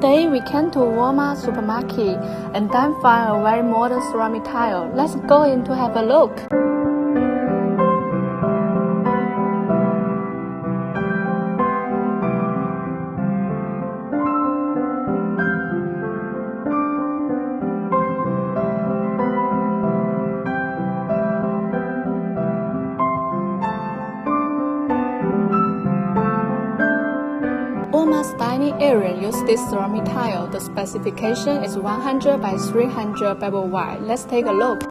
Today we came to Walmart supermarket and then find a very modern ceramic tile. Let's go in to have a look. Walmart's dining area uses this ceramic tile. The specification is 100 by 300 pebble wide. Let's take a look.